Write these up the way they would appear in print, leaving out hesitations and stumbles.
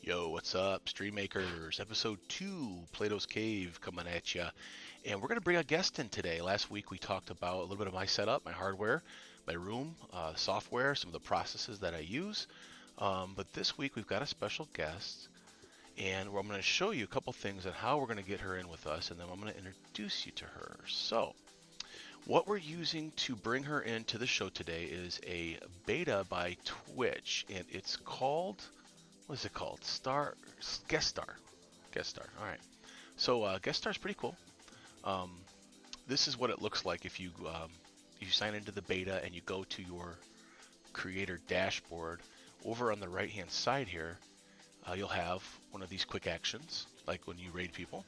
Yo, what's up, Stream Makers? Episode 2, Plato's Cave, coming at ya. And we're going to bring a guest in today. Last week we talked about a little bit of my setup, my hardware, my room, software, some of the processes that I use. But this week we've got a special guest, and I'm going to show you a couple things on how we're going to get her in with us, and then I'm going to introduce you to her. So, what we're using to bring her into the show today is a beta by Twitch, and it's called, what is it called? Guest Star. Guest Star. All right. So Guest Star is pretty cool. Um, this is what it looks like if you sign into the beta and you go to your creator dashboard. Over on the right hand side here, you'll have one of these quick actions, like when you raid people,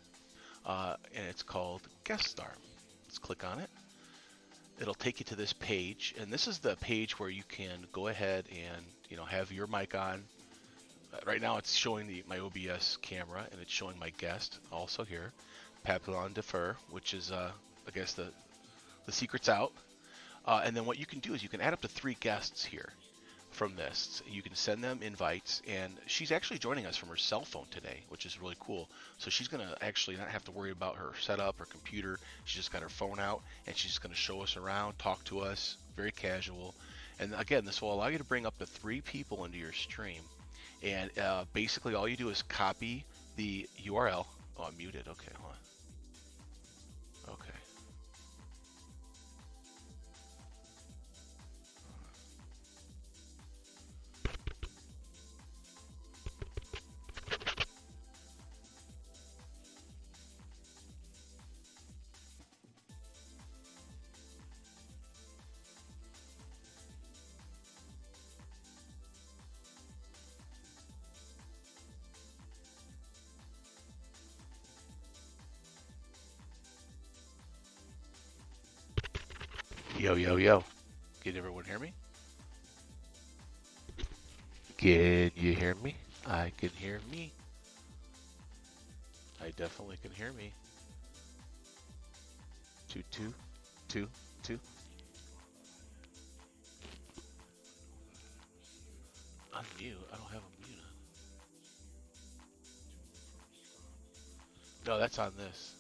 and it's called Guest Star. Let's click on it. It'll take you to this page, and this is the page where you can go ahead and have your mic on. Right now it's showing my OBS camera, and it's showing my guest also here, Papillondefer, which is I guess the secret's out. And then what you can do is you can add up to 3 guests here from this. You can send them invites, and she's actually joining us from her cell phone today, which is really cool. So she's going to actually not have to worry about her setup or computer. She's just got her phone out, and she's going to show us around, talk to us, very casual. And again, this will allow you to bring up to 3 people into your stream. And basically all you do is copy the URL. Oh, I'm muted. Okay, hold on. Okay. Yo, yo, yo. Can everyone hear me? Can you hear me? I can hear me. I definitely can hear me. 2, 2, 2, 2. Unmute. I don't have a mute on. No, that's on this.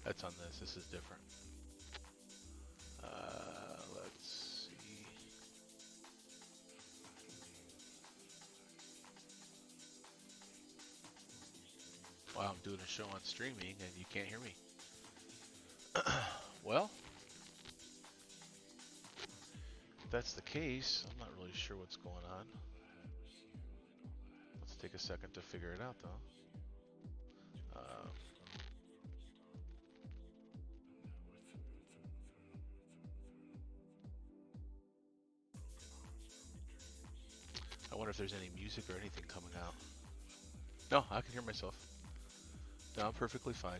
That's on this. This is different. Let's see. Wow, I'm doing a show on streaming and you can't hear me. Well, if that's the case, I'm not really sure what's going on. Let's take a second to figure it out, though. I wonder if there's any music or anything coming out. No, I can hear myself. No, I'm perfectly fine.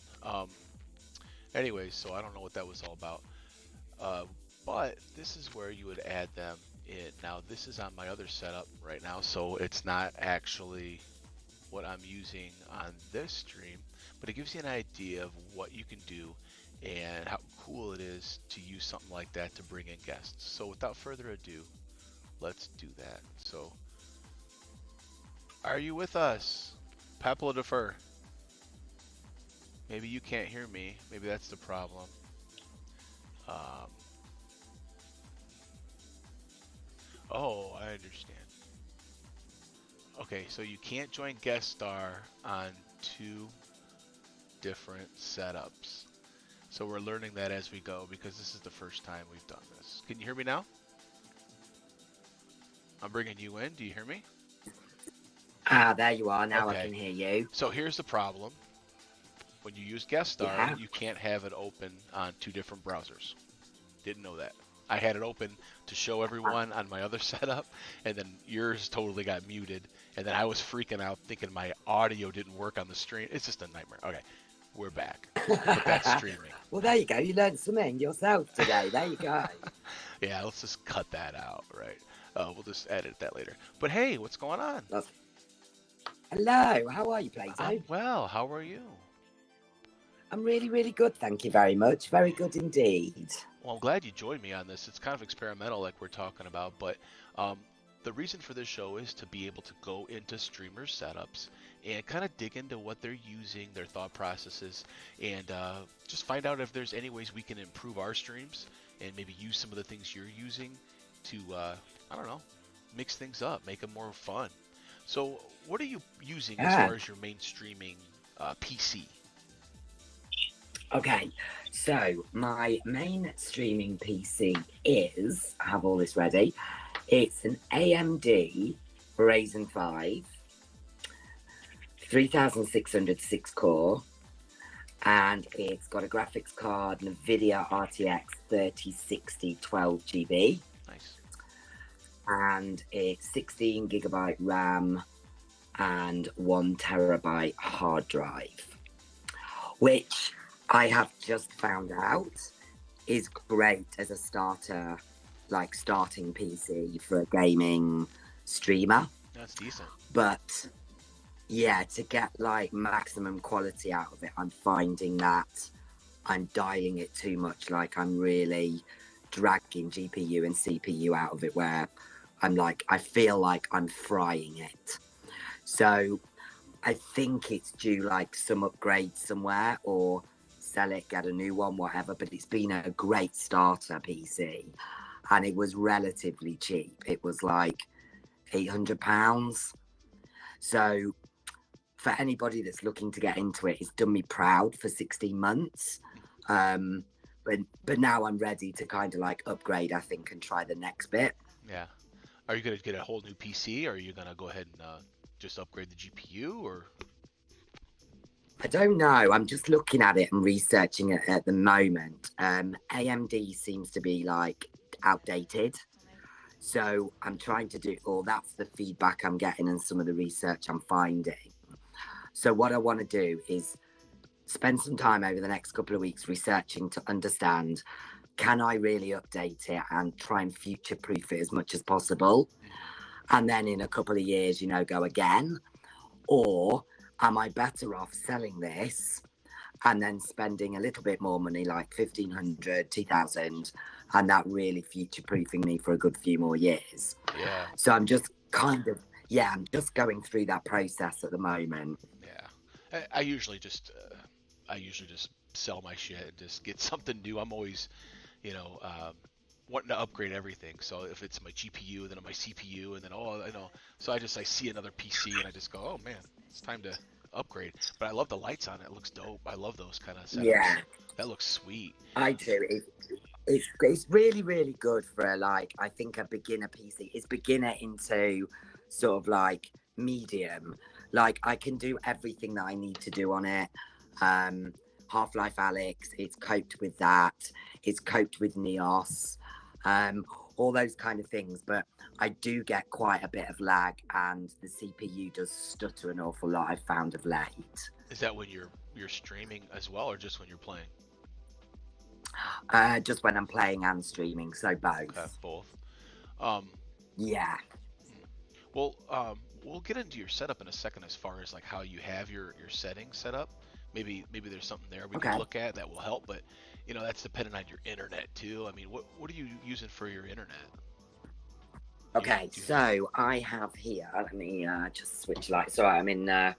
Anyways, so I don't know what that was all about. But this is where you would add them in. Now, this is on my other setup right now, so it's not actually what I'm using on this stream, but it gives you an idea of what you can do and how cool it is to use something like that to bring in guests. So without further ado, let's do that. So, are you with us? Papillondefer. Maybe you can't hear me. Maybe that's the problem. Oh, I understand. Okay, so you can't join guest star on 2 different setups. So we're learning that as we go because this is the first time we've done this. Can you hear me now? I'm bringing you in. Do you hear me? Ah, there you are. Now Okay. I can hear you. So here's the problem. When you use guest star, you can't have it open on 2 different browsers. Didn't know that. I had it open to show everyone on my other setup, and then yours totally got muted, and then I was freaking out thinking my audio didn't work on the stream. It's just a nightmare. Okay, we're back. But that's streaming. Well, there you go. You learned something yourself today. There you go. Yeah, let's just cut that out, right? We'll just edit that later. But hey, what's going on? Hello. How are you, Plato? I'm well. How are you? I'm really, really good. Thank you very much. Very good indeed. Well, I'm glad you joined me on this. It's kind of experimental, like we're talking about, but the reason for this show is to be able to go into streamers' setups and kind of dig into what they're using, their thought processes, and just find out if there's any ways we can improve our streams and maybe use some of the things you're using to, I don't know, mix things up, make them more fun. So, what are you using as Yeah. far as your main streaming PC? Okay. So my main streaming PC is, I have all this ready. It's an AMD Ryzen 5, 3606 core, and it's got a graphics card, NVIDIA RTX 3060 12GB, Nice. and it's 16 gigabyte RAM and 1 terabyte hard drive, which I have just found out is great as a starter, like starting PC for a gaming streamer. That's decent. But yeah, to get like maximum quality out of it, I'm finding that I'm dialing it too much. Like I'm really dragging GPU and CPU out of it, where I'm like, I feel like I'm frying it. So I think it's due like some upgrade somewhere, or sell it, get a new one, whatever. But it's been a great starter PC, and it was relatively cheap. It was like £800. So for anybody that's looking to get into it, it's done me proud for 16 months. But now I'm ready to kind of like upgrade, I think, and try the next bit. Yeah. Are you gonna get a whole new PC, or are you gonna go ahead and just upgrade the GPU, or? I don't know. I'm just looking at it and researching it at the moment. AMD seems to be like outdated. So I'm trying to do, or that's the feedback I'm getting and some of the research I'm finding. So what I want to do is spend some time over the next couple of weeks researching to understand, can I really update it and try and future proof it as much as possible? And then in a couple of years, you know, go again. Or am I better off selling this and then spending a little bit more money, like 1,500, 2,000, and that really future proofing me for a good few more years? Yeah. So I'm just kind of, yeah, I'm just going through that process at the moment. Yeah. I usually just sell my shit and just get something new. I'm always, you know, wanting to upgrade everything. So if it's my GPU, then my CPU, and then so I see another PC and I just go, oh man, it's time to upgrade. But I love the lights on it. It looks dope. I love those kind of setups. Yeah, That looks sweet. I do. It's really, really good for like, I think a beginner PC. It's beginner into sort of like medium. Like I can do everything that I need to do on it. Half-Life Alyx, it's coped with that. It's coped with NEOS, all those kind of things. But I do get quite a bit of lag, and the CPU does stutter an awful lot, I've found of late. Is that when you're streaming as well, or just when you're playing? Just when I'm playing and streaming, so both. Okay, both. Um, Yeah. well, we'll get into your setup in a second as far as like how you have your settings set up. Maybe there's something there we can Okay. look at that will help, but that's dependent on your internet too. I mean, what are you using for your internet? Okay. So I have here. Let me just switch lights. So I'm in the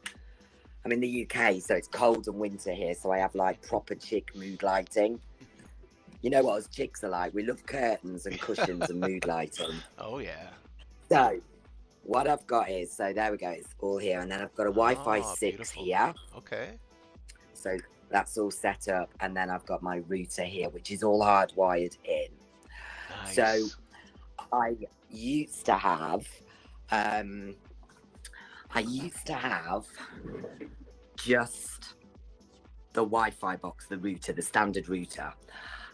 UK, so it's cold and winter here. So I have like proper chick mood lighting. You know what us chicks are like? We love curtains and cushions and mood lighting. Oh yeah. So what I've got is, so there we go, it's all here. And then I've got a Wi-Fi 6 beautiful. here. Okay. So that's all set up. And then I've got my router here, which is all hardwired in. Nice. So I used to have just the Wi-Fi box, the router, the standard router.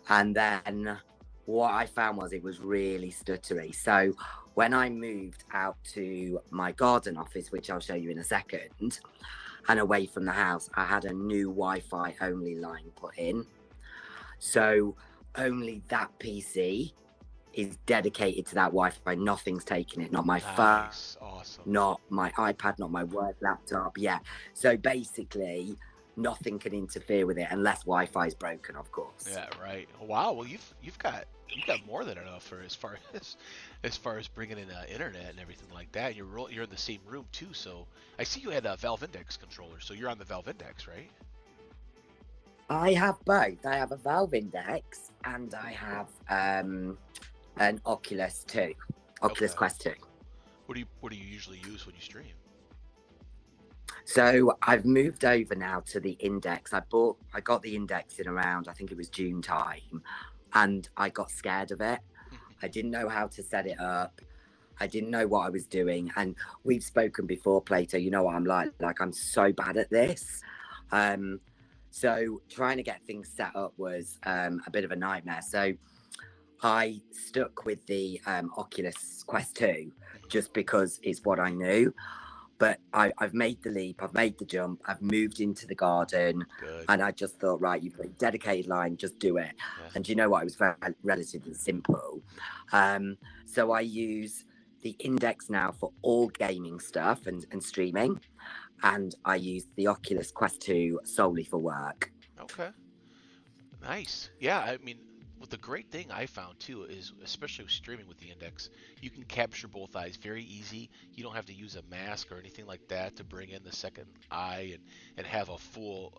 And then what I found was it was really stuttery. So when I moved out to my garden office, which I'll show you in a second, and away from the house, I had a new Wi-Fi only line put in. So only that PC is dedicated to that Wi-Fi. Nothing's taking it, not my phone, Awesome. not my iPad, not my work laptop. Yeah. So basically, nothing can interfere with it unless Wi-Fi is broken, of course. Yeah, right. Wow. Well, you've got more than enough for as far as bringing in internet and everything like that. You're in the same room too, so I see you had a Valve Index controller, so you're on the Valve Index, right? I have both. I have a Valve Index and I have an Oculus 2, Oculus Okay. Quest 2. What do you usually use when you stream? So I've moved over now to the Index. I got the Index in around, I think it was June time, and I got scared of it. I didn't know how to set it up. I didn't know what I was doing. And we've spoken before, Plato. You know what I'm like. Like, I'm so bad at this. Um, so trying to get things set up was a bit of a nightmare. So I stuck with the Oculus Quest 2 just because it's what I knew. But I've made the leap, I've made the jump, I've moved into the garden, Good. and I just thought, right, you've got a dedicated line, just do it. Yeah. And you know what? It was very relatively simple. So I use the Index now for all gaming stuff and streaming, and I use the Oculus Quest 2 solely for work. Okay. Nice. Yeah, I mean, what the great thing I found too is, especially with streaming with the Index, you can capture both eyes very easy. You don't have to use a mask or anything like that to bring in the second eye and have a full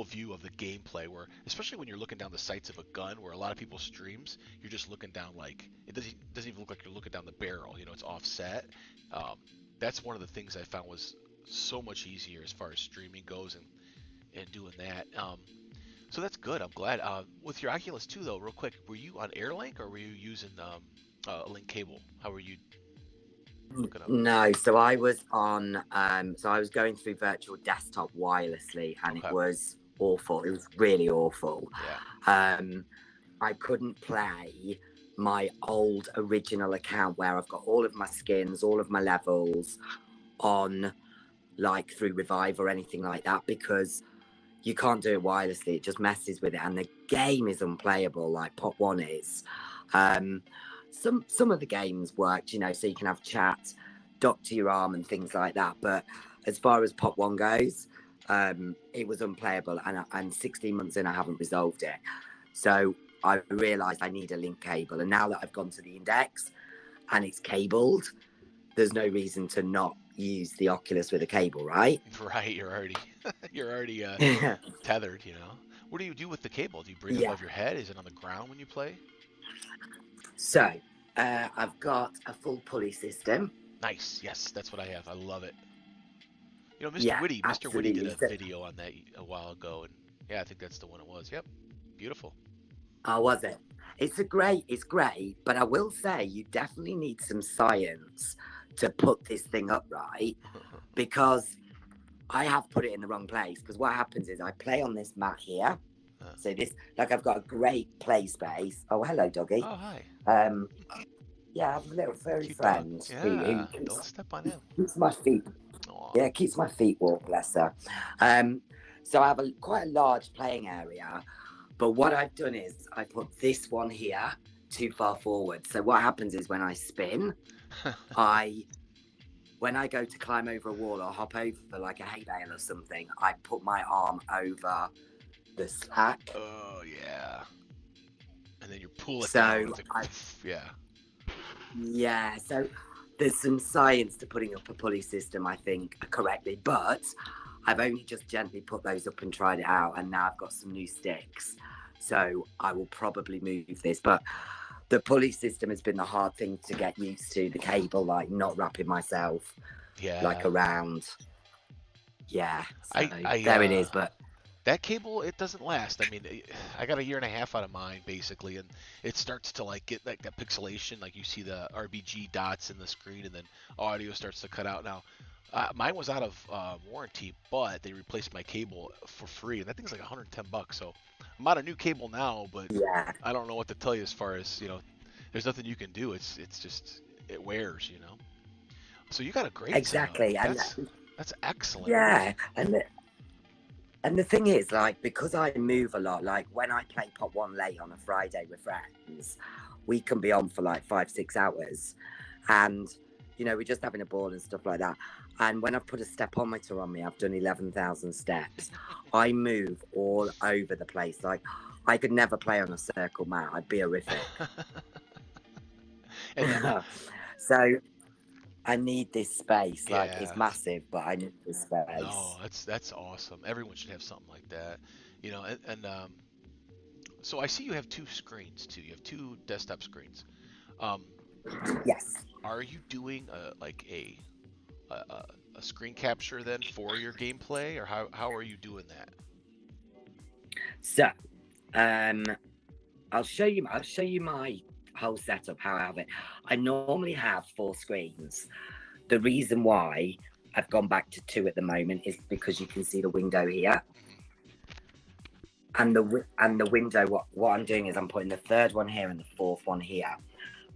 view of the gameplay. Where, especially when you're looking down the sights of a gun, where a lot of people streams, you're just looking down like it doesn't even look like you're looking down the barrel. It's offset. Um, that's one of the things I found was so much easier as far as streaming goes and doing that. So that's good. I'm glad. With your Oculus 2, though, real quick, were you on Airlink or were you using a link cable? How were you hooking up? No, so I was on, so I was going through virtual desktop wirelessly, and it Okay. was awful. It was really awful. Yeah. I couldn't play my old original account where I've got all of my skins, all of my levels on, like, through Revive or anything like that, because you can't do it wirelessly. It just messes with it, and the game is unplayable, like Pot One is. Um, some of the games worked, so you can have chat, dock to your arm, and things like that. But as far as Pot One goes, it was unplayable, and 16 months in, I haven't resolved it. So I realised I need a link cable, and now that I've gone to the Index and it's cabled, there's no reason to not use the Oculus with a cable, right? Right. You're already tethered. What do you do with the cable? Do you bring it Yeah. above your head? Is it on the ground when you play? So I've got a full pulley system. Nice. Yes, that's what I have. I love it. Mr. Yeah, Witty, Mr. Witty did absolutely. a So, video on that a while ago, and yeah, I think that's the one it was. Yep. Beautiful. how was it? It's great, but I will say you definitely need some science to put this thing up right, because I have put it in the wrong place. Because what happens is I play on this mat here. So this, like, I've got a great play space. Oh, hello, doggy. Oh, hi. Um, yeah, I have a little furry Cute dog. friend Yeah. who Don't step on him. keeps my feet. Aw. Yeah, keeps my feet warm, bless her. So I have quite a large playing area, but what I've done is I put this one here too far forward. So what happens is when I spin, when I go to climb over a wall or hop over like a hay bale or something, I put my arm over the slack. Oh yeah. And then you pull it So down. It's like, yeah. yeah, so there's some science to putting up a pulley system, I think, correctly, but I've only just gently put those up and tried it out, and now I've got some new sticks. So I will probably move this, but the pulley system has been the hard thing to get used to. The cable, like, not wrapping myself Yeah. like around. Yeah, so I there it is. But that cable, it doesn't last. I mean, I got a year and a half out of mine basically, and it starts to like get like that pixelation, like you see the RBG dots in the screen, and then audio starts to cut out. Now, mine was out of warranty, but they replaced my cable for free, and that thing's like $110. So I'm out a new cable now, but yeah, I don't know what to tell you as far as there's nothing you can do. It's just it wears. So you got a great exactly. setup. And That's excellent. yeah, and the thing is, like, because I move a lot, like when I play Pop One late on a Friday with friends, we can be on for like 5-6 hours. And we're just having a ball and stuff like that. And when I've put a stepometer on me, I've done 11,000 steps. I move all over the place. Like, I could never play on a circle mat. I'd be horrific. And So I need this space. Like, it's yeah, massive, but I need this no, space. that's awesome. Everyone should have something like that, and so I see you have two screens too. You have two desktop screens. Um, Yes. are you doing a screen capture then for your gameplay, or how are you doing that? So, um, I'll show you my whole setup, how I have it. I normally have four screens. The reason why I've gone back to two at the moment is because you can see the window here. Hmm. And the window, what I'm doing is I'm putting the third one here and the fourth one here,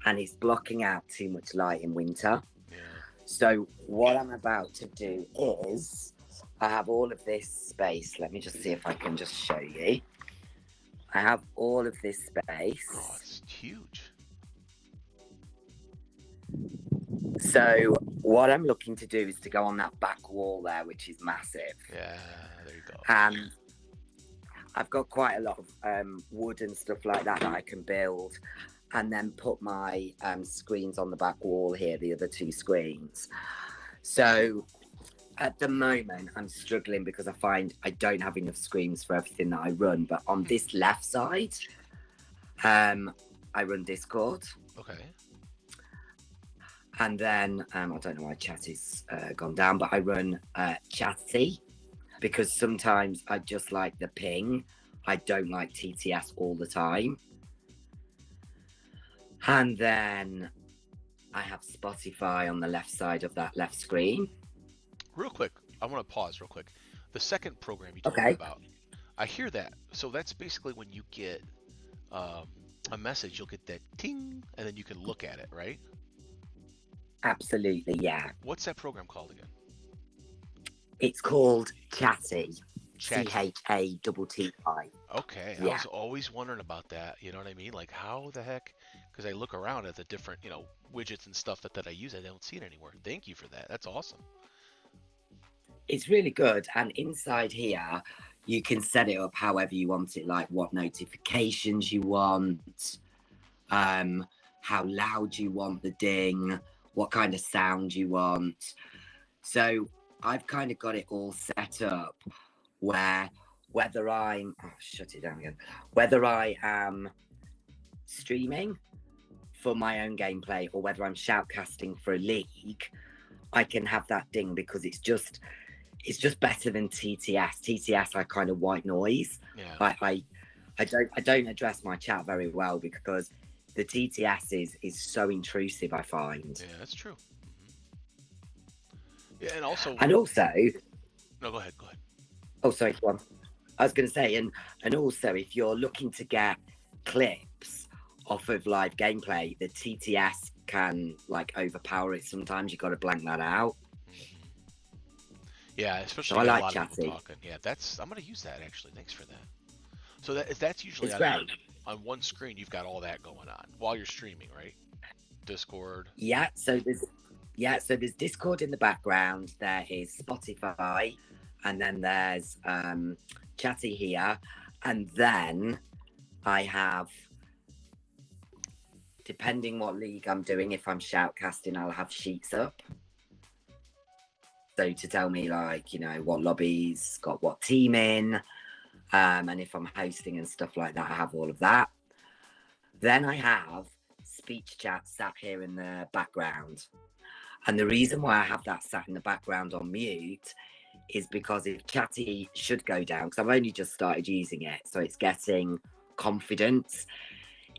and it's blocking out too much light in winter. Yeah. So what I'm about to do is I have all of this space. Let me just see if I can just show you. I have all of this Oh, space. it's huge. So what I'm looking to do is to go on that back wall there, which is massive. Yeah, there you go. And I've got quite a lot of wood and stuff like that I can build, and then put my screens on the back wall here, the other two screens. So at the moment, I'm struggling because I find I don't have enough screens for everything that I run. But on this left side, I run Discord. Okay. And then I don't know why chat is gone down, but I run Chatty because sometimes I just like the ping. I don't like TTS all the time. And then I have Spotify on the left side of that left screen. Real quick, I want to pause real quick. The second program you told me Okay. about, I hear that. So that's basically when you get um, a message, you'll get that ting, and then you can look at it, right? Absolutely, yeah. What's that program called again? It's called Chatty. Chatty. ChatTI. Okay, I Yeah. was always wondering about that. You know what I mean? Like, how the heck? Because I look around at the different, widgets and stuff that I use, I don't see it anywhere. Thank you for that. That's awesome. It's really good. And inside here, you can set it up however you want it, like what notifications you want, how loud you want the ding, what kind of sound you want. So I've kind of got it all set up where whether I'm shut it down again, whether I am streaming for my own gameplay or whether I'm shoutcasting for a league, I can have that ding because it's just better than TTS. TTS I kind of white noise. Yeah. I don't address my chat very well because the TTS is so intrusive, I find. Yeah, that's true. Yeah, and also, And also, no, go ahead, go ahead. oh sorry, go on. I was going to say, and also if you're looking to get clips off of live gameplay, the TTS can like overpower it. Sometimes you got to blank that out. Mhm. Yeah, especially So I you got a like lot of people Chatty. talking. Yeah, I'm gonna use that actually. Thanks for that. So that's usually It's on great. on one screen. You've got all that going on while you're streaming, right? Discord. Yeah. So there's Discord in the background. There is Spotify, and then there's Chatty here, and then I have, depending what league I'm doing, if I'm shoutcasting, I'll have sheets up. So to tell me like, what lobbies got what team in, and if I'm hosting and stuff like that, I have all of that. Then I have speech chat sat here in the background. And the reason why I have that sat in the background on mute is because if Chatty should go down, because I've only just started using it, so it's getting confidence.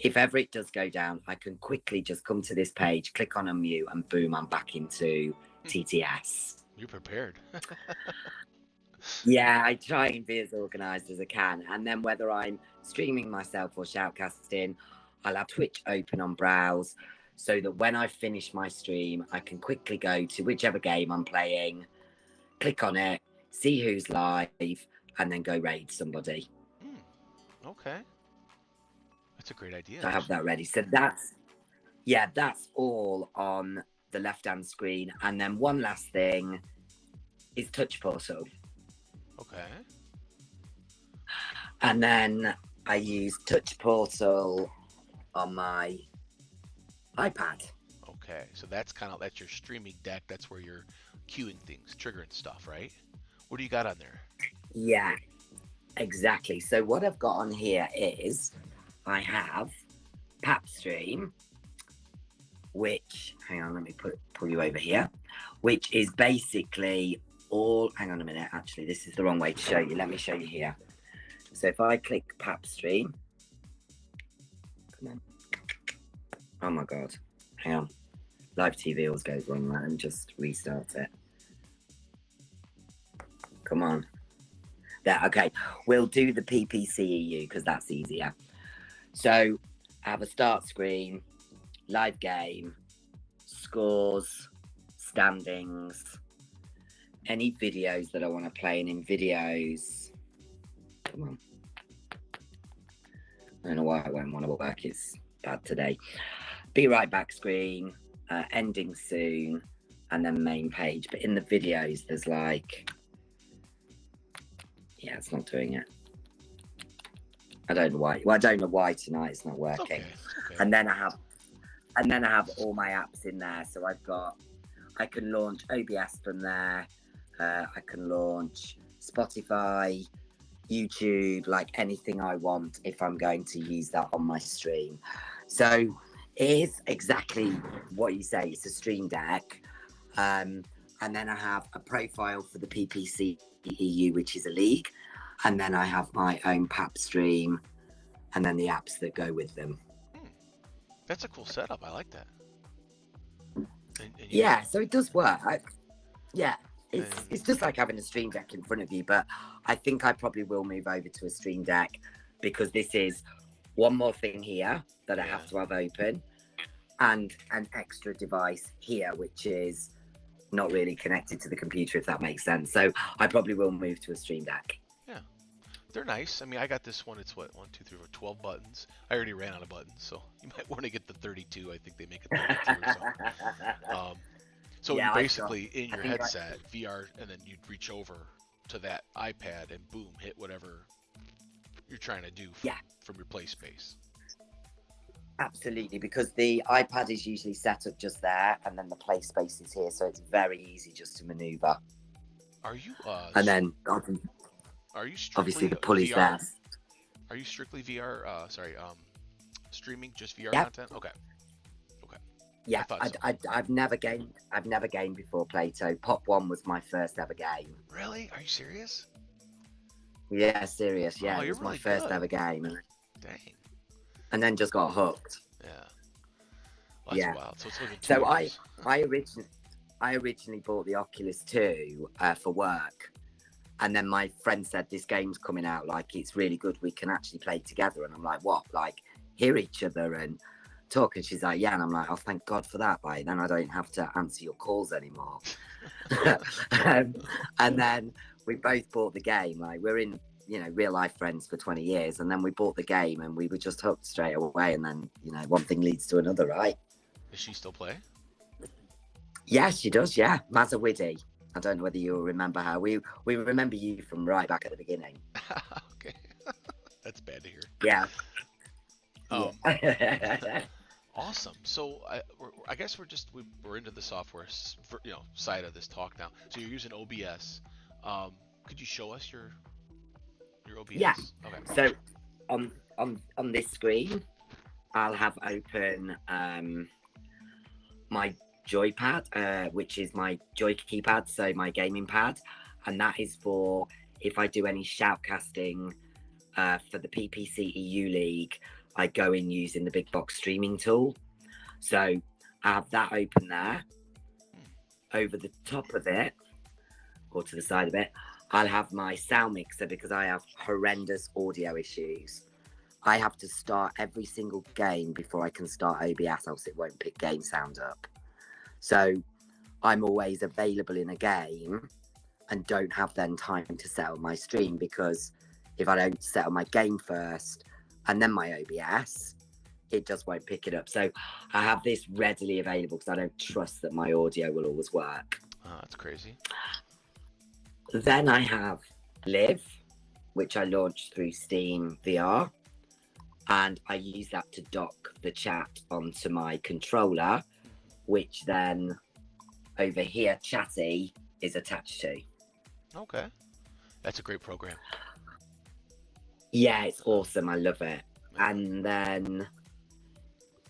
If ever it does go down, I can quickly just come to this page, click on unmute, and boom, I'm back into TTS. You're prepared. Yeah, I try and be as organised as I can. And then whether I'm streaming myself or shoutcasting, I'll have Twitch open on browse so that when I finish my stream, I can quickly go to whichever game I'm playing, click on it, see who's live, and then go raid somebody. Hmm. Okay, that's a great idea, So I have actually. that ready. So that's all on the left-hand screen. And then one last thing is Touch Portal. Okay. And then I use Touch Portal on my iPad. Okay. So that's your streaming deck. That's where you're queuing things, triggering stuff, right? What do you got on there? Yeah, exactly. So what I've got on here is I have Papstream, which, hang on, let me pull you over here, which is basically all, hang on a minute, actually, this is the wrong way to show you. Let me show you here. So if I click Papstream, come on. Oh my God, hang on. Live TV always goes wrong, let me just restart it. Come on. There, okay. We'll do the PPCEU because that's easier. So I have a start screen, live game, scores, standings, any videos that I want to play, and in videos, come on. I don't know why I won't want to work, it's bad today. Be right back screen, ending soon, and then main page. But in the videos, there's like, yeah, it's not doing it. I don't know why. Well, I don't know why tonight it's not working. Okay. And then I have all my apps in there. So I can launch OBS from there. I can launch Spotify, YouTube, like anything I want if I'm going to use that on my stream. So it is exactly what you say. It's a stream deck. And then I have a profile for the PPC EU, which is a league. And then I have my own PAP stream and then the apps that go with them. That's a cool setup. I like that. And yeah, so it does work. It's just like having a stream deck in front of you, but I think I probably will move over to a stream deck because this is one more thing here that I have to have open and an extra device here, which is not really connected to the computer, if that makes sense. So I probably will move to a stream deck. Yeah, they're nice. I mean, I got this one. It's what, 1, 2, 3, 4, 12 buttons. I already ran out of buttons, so you might want to get the 32. I think they make it 32 or something. So Yeah, basically in your headset, VR, and then you'd reach over to that iPad and boom, hit whatever you're trying to do from your play space. Absolutely, because the iPad is usually set up just there, and then the play space is here, so it's very easy just to maneuver. Are you? And then, are you strictly obviously the pulley's VR? there. Are you strictly VR? Streaming just VR content? Okay. Yeah, I've never gamed. I've never gamed before Plato. Pop 1 was my first ever game. Really? Are you serious? Yeah, serious. Yeah, it was really my first good. ever game. Dang. And then just got hooked. Yeah. Well, that's wild. So it's living So years. I originally bought the Oculus 2 for work, and then my friend said this game's coming out. Like, it's really good. We can actually play together. And I'm like, what? Like, hear each other and talk. And she's like, yeah. And I'm like, oh, thank God for that. Like, then I don't have to answer your calls anymore. And then we both bought the game. Like, we're in, real life friends for 20 years. And then we bought the game and we were just hooked straight away. And then, one thing leads to another, right? Does she still play? Yeah, she does. Yeah. Mazawidi. I don't know whether you'll remember her. We remember you from right back at the beginning. Okay. That's bad to hear. Yeah. Awesome. So I guess we're into the software side of this talk now. So you're using OBS. Could you show us your OBS? Yeah. Okay. So on this screen, I'll have open my joypad, which is my joy keypad, so my gaming pad, and that is for if I do any shoutcasting for the PPC EU League. I go in using the big box streaming tool. So I have that open there. Over the top of it, or to the side of it, I'll have my sound mixer because I have horrendous audio issues. I have to start every single game before I can start OBS, else it won't pick game sound up. So I'm always available in a game and don't have then time to set up my stream, because if I don't set up my game first and then my OBS, it just won't pick it up. So I have this readily available because I don't trust that my audio will always work. Oh, that's crazy. Then I have Live, which I launched through Steam VR, and I use that to dock the chat onto my controller, which then over here, Chatty is attached to. Okay, that's a great program. Yeah, it's awesome. I love it. Yeah.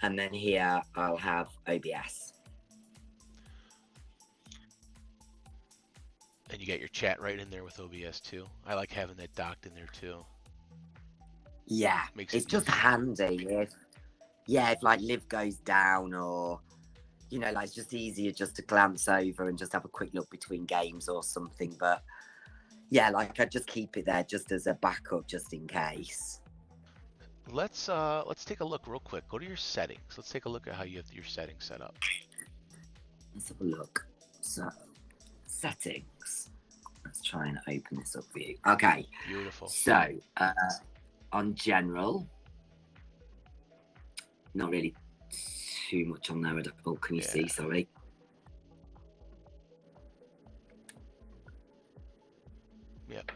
And then here I'll have OBS. And you get your chat right in there with OBS too. I like having that docked in there too. Yeah, Makes it's it just easy. handy if like Live goes down, or like it's just easier just to glance over and just have a quick look between games or something. But yeah, like I just keep it there just as a backup, just in case. Let's take a look real quick. Go to your settings. Let's take a look at how you have your settings set up. Let's have a look. So settings. Let's try and open this up for you. Okay. Beautiful. So on general, not really too much on there. Oh, can you see? Sorry. Yep.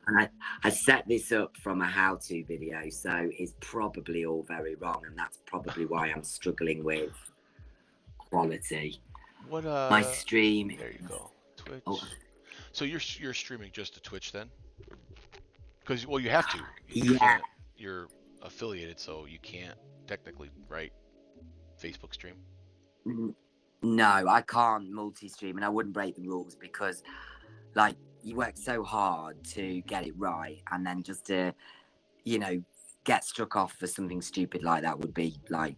And I set this up from a how-to video, so it's probably all very wrong, and that's probably why I'm struggling with quality. What My stream. There you go. Twitch. Oh. So you're streaming just to Twitch then? Because you have to. You Yeah. can't. You're affiliated, so you can't technically, right? Facebook stream. No, I can't multi-stream, and I wouldn't break the rules because, like, you work so hard to get it right, and then just to, get struck off for something stupid like that would be like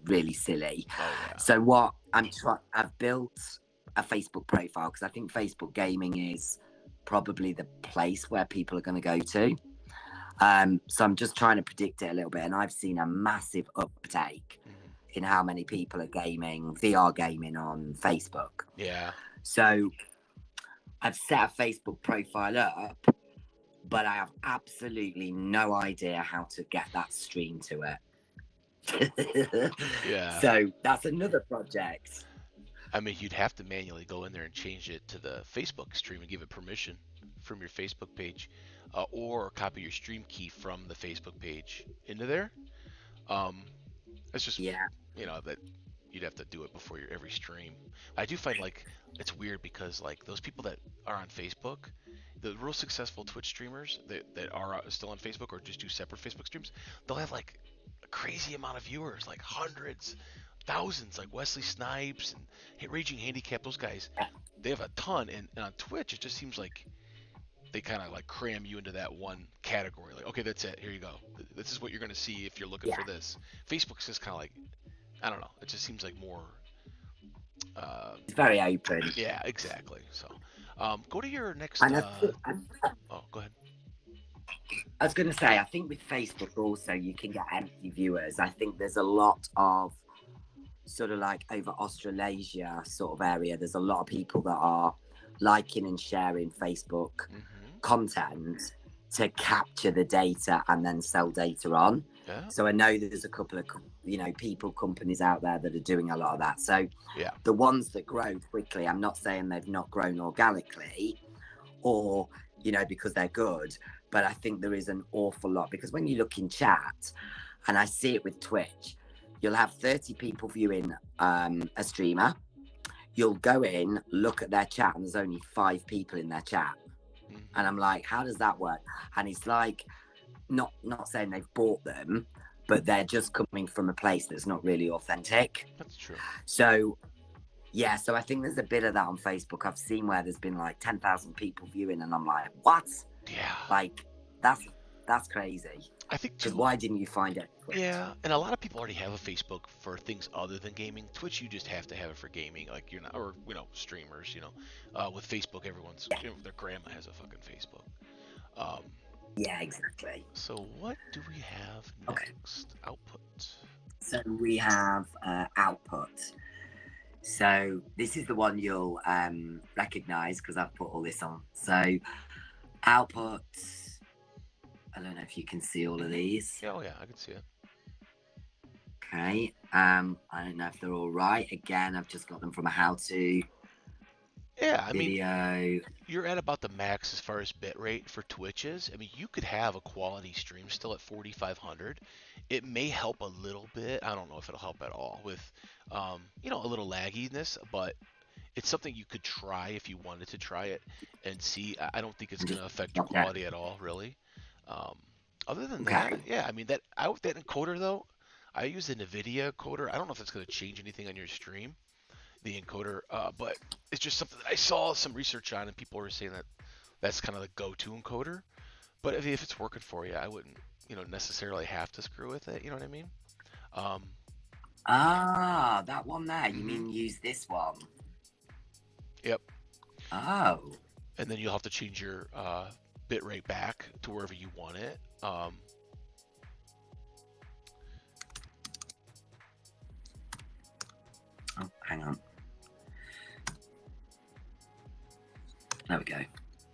really silly. Oh yeah. So what I've built a Facebook profile because I think Facebook gaming is probably the place where people are going to go to. So I'm just trying to predict it a little bit, and I've seen a massive uptake in how many people are gaming, VR gaming on Facebook. Yeah. So I've set a Facebook profile up, but I have absolutely no idea how to get that stream to it. Yeah. So that's another project. I mean, you'd have to manually go in there and change it to the Facebook stream and give it permission from your Facebook page, or copy your stream key from the Facebook page into there. It's just that you'd have to do it before your every stream. I do find like it's weird because like those people that are on Facebook, the real successful Twitch streamers that are still on Facebook or just do separate Facebook streams, they'll have like a crazy amount of viewers, like hundreds, thousands, like Wesley Snipes and Raging Handicap. Those guys, they have a ton, and on Twitch it just seems like they kind of like cram you into that one category. Like, okay, that's it. Here you go. This is what you're gonna see if you're looking for this. Facebook's just kind of like, I don't know. It just seems like more. It's very open. Yeah, exactly. So, go to your next. And oh, go ahead. I was going to say, I think with Facebook also you can get empty viewers. I think there's a lot of sort of like over Australasia sort of area. There's a lot of people that are liking and sharing Facebook content to capture the data and then sell data on. Yeah. So I know that there's a couple of companies out there that are doing a lot of that. So the ones that grow quickly, I'm not saying they've not grown organically or because they're good, but I think there is an awful lot, because when you look in chat, and I see it with Twitch, you'll have 30 people viewing a streamer. You'll go in, look at their chat, and there's only 5 people in their chat. And I'm like, how does that work? And it's like, not saying they've bought them, but they're just coming from a place that's not really authentic. That's true. So so I think there's a bit of that on Facebook. I've seen where there's been like 10,000 people viewing, and I'm like, what? Yeah. Like that's crazy. I think because why didn't you find it? Yeah, and a lot of people already have a Facebook for things other than gaming. Twitch, you just have to have it for gaming, like you're not, or streamers. With Facebook, everyone's their grandma has a fucking Facebook. Yeah, exactly. So what do we have next? Output. So we have output. So this is the one you'll recognize because I've put all this on. So output. I don't know if you can see all of these. Oh yeah, I can see it. Okay. I don't know if they're all right. Again, I've just got them from a how-to Yeah, I mean, video. you're at about the max as far as bitrate for Twitch is. I mean, you could have a quality stream still at 4500. It may help a little bit. I don't know if it'll help at all with, a little lagginess, but it's something you could try if you wanted to try it and see. I don't think it's I'm going just to affect your okay. quality at all, really. Um, Other than that, Okay. yeah, I mean that encoder though, I use the NVIDIA encoder. I don't know if it's going to change anything on your stream, the encoder, but it's just something that I saw some research on, and people were saying that that's kind of the go-to encoder. But if it's working for you, I wouldn't, necessarily have to screw with it. You know what I mean? Um, Ah, that one there. You hmm mean use this one? Yep. Oh. And then you'll have to change your bit rate back to wherever you want it. Oh, hang on. There we go.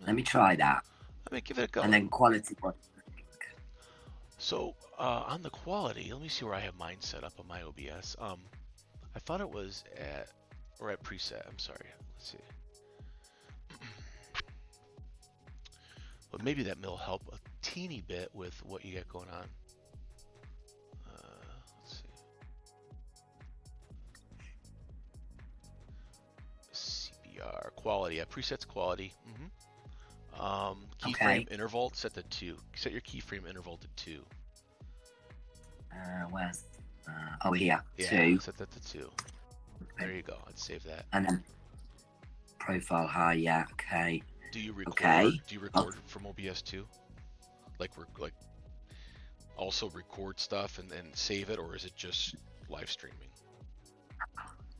Let me try that. Let me give it a go. And then quality. So on the quality, let me see where I have mine set up on my OBS. I thought it was at preset. I'm sorry. Let's see. But maybe that will help a teeny bit with what you got going on. Let's see. CPR quality. Yeah, presets quality. Keyframe interval set to 2. Set your keyframe interval to 2. Where's? Oh, here. Yeah, 2. set that to 2. There you go. Let's save that. And then profile high. Yeah. Okay. Do you record? Okay. Do you record from OBS too? Like also record stuff and save it, or is it just live streaming?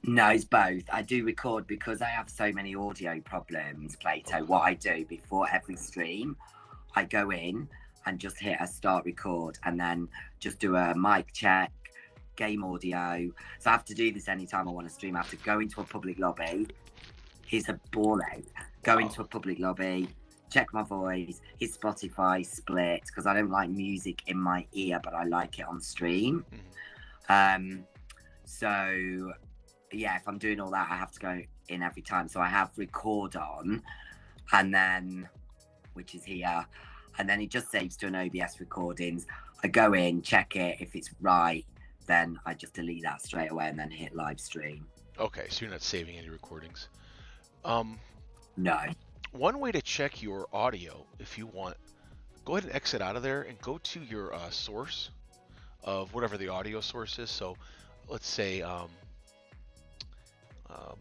No, it's both. I do record because I have so many audio problems, Plato. Okay. What I do before every stream, I go in and just hit a start record and then just do a mic check, game audio. So I have to do this anytime I want to stream. I have to go into a public lobby. Here's a ball out. Go into a public lobby, check my voice, hit Spotify split, because I don't like music in my ear, but I like it on stream. So yeah, if I'm doing all that, I have to go in every time. So I have record on, and then, which is here, and then it just saves to an OBS recordings. I go in, check it. If it's right, then I just delete that straight away and then hit live stream. Okay, so you're not saving any recordings. No. One way to check your audio, if you want, go ahead and exit out of there and go to your source of whatever the audio source is. So let's say, oh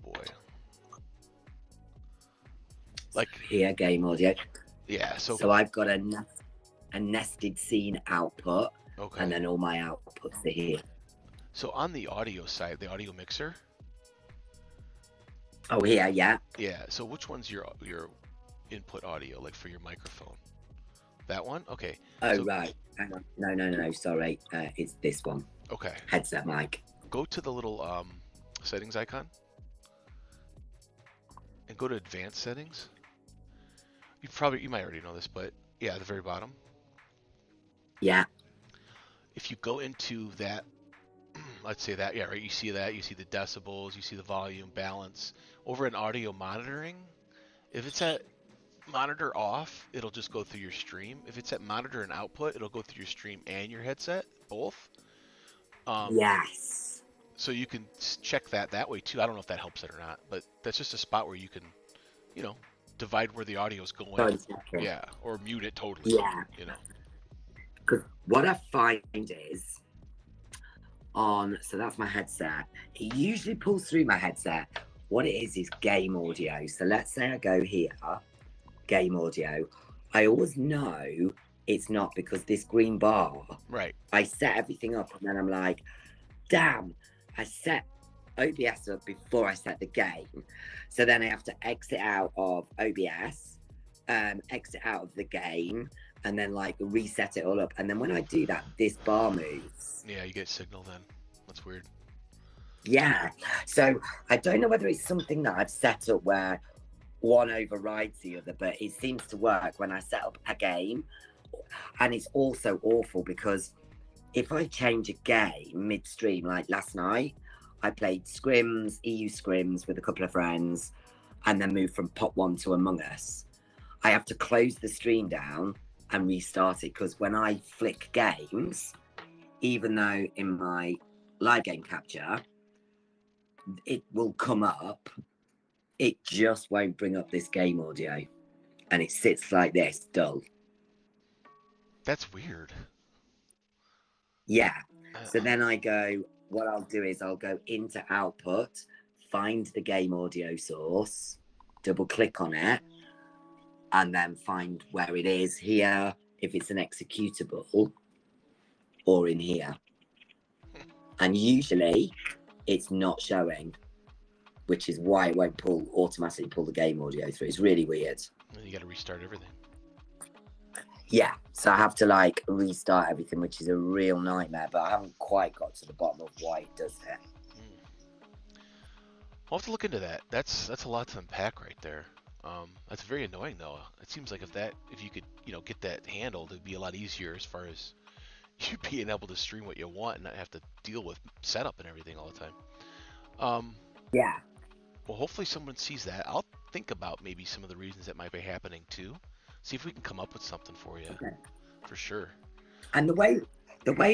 boy, like here, game audio. Yeah. So I've got a nested scene output, okay, and then all my outputs are here. So on the audio side, the audio mixer. Oh, here, yeah. Yeah. So which one's your input audio, like for your microphone? That one? Okay. Oh, so, right. Hang on. No. Sorry. It's this one. Okay. Headset mic. Go to the little settings icon and go to advanced settings. You might already know this, but yeah, at the very bottom. Yeah. If you go into that, let's say that, yeah, right. You see that. You see the decibels. You see the volume, balance. Over in audio monitoring, if it's at monitor off, it'll just go through your stream. If it's at monitor and output, it'll go through your stream and your headset, both. Yes. So you can check that way too. I don't know if that helps it or not, but that's just a spot where you can, divide where the audio is going. Yeah, or mute it totally. Yeah. Because what I find is so that's my headset. It usually pulls through my headset. What it is game audio. So let's say I go here, game audio. I always know it's not because this green bar. Right. I set everything up and then I'm like, damn, I set OBS up before I set the game. So then I have to exit out of OBS, exit out of the game, and then reset it all up. And then when I do that, this bar moves. Yeah, you get signal then. That's weird. Yeah. So I don't know whether it's something that I've set up where one overrides the other, but it seems to work when I set up a game. And it's also awful because if I change a game midstream, like last night, I played scrims, EU scrims with a couple of friends, and then moved from Pot 1 to Among Us. I have to close the stream down and restart it because when I flick games, even though in my live game capture, it will come up, it just won't bring up this game audio. And it sits like this, dull. That's weird. Yeah. Uh, So then what I'll do is I'll go into output, find the game audio source, double click on it, and then find where it is here, if it's an executable, or in here. And usually it's not showing, which is why it won't automatically pull the game audio through. It's really weird. you got to restart everything. Yeah, so I have to like restart everything, which is a real nightmare, but I haven't quite got to the bottom of why it does it. I'll have to look into that. That's a lot to unpack right there. That's very annoying though. It seems like if you could, get that handled, it'd be a lot easier as far as you being able to stream what you want and not have to deal with setup and everything all the time. Yeah. Well, hopefully someone sees that. I'll think about maybe some of the reasons that might be happening too. See if we can come up with something for you. Okay. For sure. And the way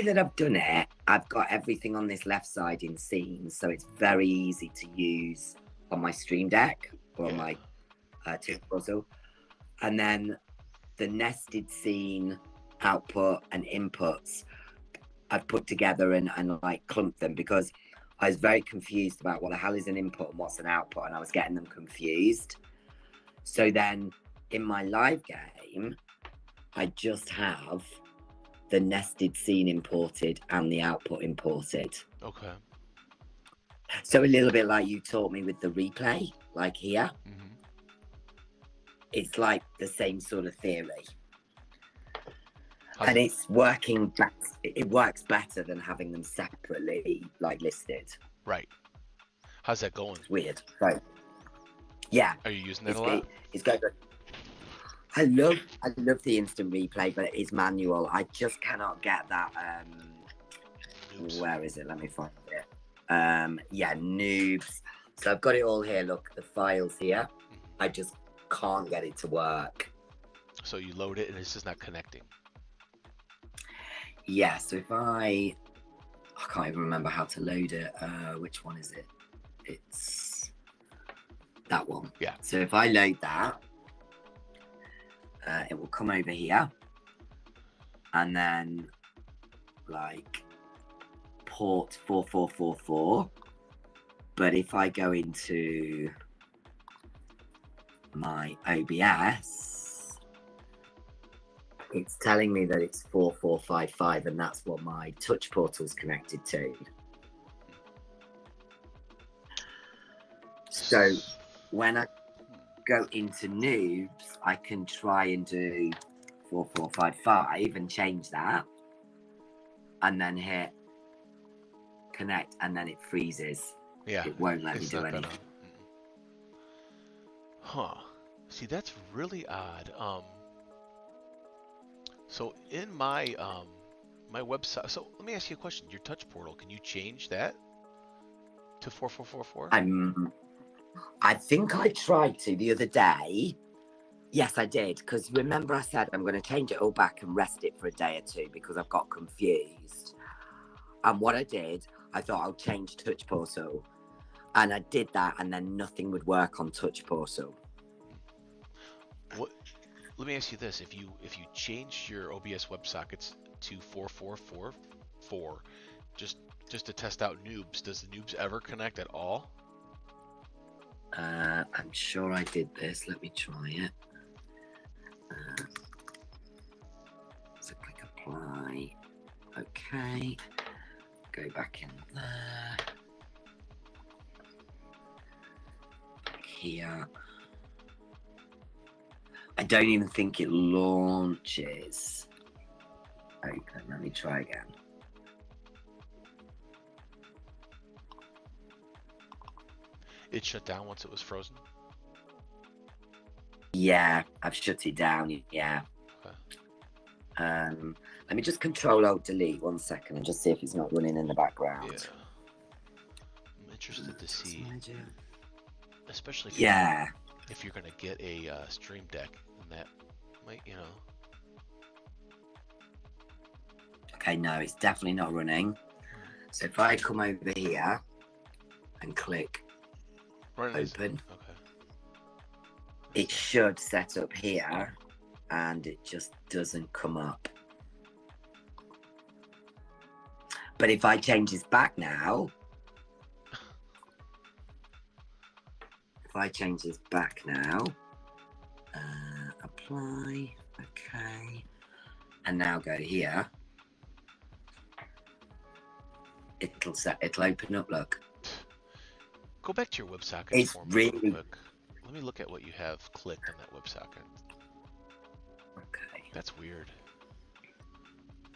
that I've done it, I've got everything on this left side in scenes, so it's very easy to use on my Stream Deck or on my Twitch puzzle. And then the nested scene output and inputs I've put together and like clumped them because I was very confused about what the hell is an input and what's an output, and I was getting them confused. So then in my live game, I just have the nested scene imported and the output imported. Okay. So a little bit like you taught me with the replay, like here. Mm-hmm. It's like the same sort of theory. And it's working. It works better than having them separately, like listed. Right. How's that going? It's weird. Right. Yeah. Are you using that a lot? It's going good. I love the instant replay, but it's manual. I just cannot get that. Where is it? Let me find it. Yeah, noobs. So I've got it all here. Look, the files here. I just can't get it to work. So you load it and it's just not connecting. Yeah. So if I can't even remember how to load it. Which one is it? It's that one. Yeah. So if I load that. It will come over here and then like port 4444. But if I go into my OBS, it's telling me that it's 4455, and that's what my touch portal is connected to. So when I go into noobs, I can try and do 4455 and change that, and then hit connect, and then it freezes. Yeah, it won't let me do anything. Huh. See, that's really odd. So in my my website, so let me ask you a question. Your touch portal, can you change that to 4444? I think I tried to the other day. Yes, I did. Because remember I said I'm going to change it all back and rest it for a day or two because I've got confused. And what I did, I thought I'll change touch portal. And I did that, and then nothing would work on touch portal. What? Let me ask you this: if you changed your OBS WebSockets to 4444, just to test out noobs, does the noobs ever connect at all? I'm sure I did this. Let me try it. So click apply. Okay. Go back in there. Here. I don't even think it launches. Open. Let me try again. It shut down once it was frozen? Yeah, I've shut it down. Yeah. Let me just Control Alt Delete 1 second and just see if it's not running in the background. Yeah. I'm interested to see, especially if you're gonna get a Stream Deck, and that might, Okay, no, it's definitely not running. So if I come over here and click open, it should set up here, and it just doesn't come up. But if I change this back now, apply, okay, and now go here, it'll open up. Look, go back to your WebSocket it's for me really real quick. Let me look at what you have clicked on that WebSocket. Okay, that's weird.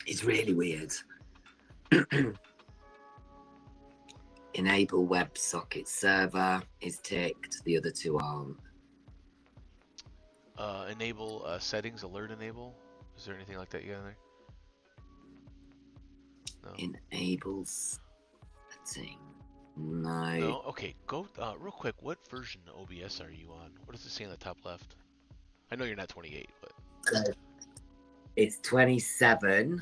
It's really weird. Enable WebSocket server is ticked. The other two aren't. Enable settings, alert enable. Is there anything like that you got in there? No. Enable setting. No. No. Okay. Go real quick. What version of OBS are you on? What does it say on the top left? I know you're not 28, but it's 27.2.4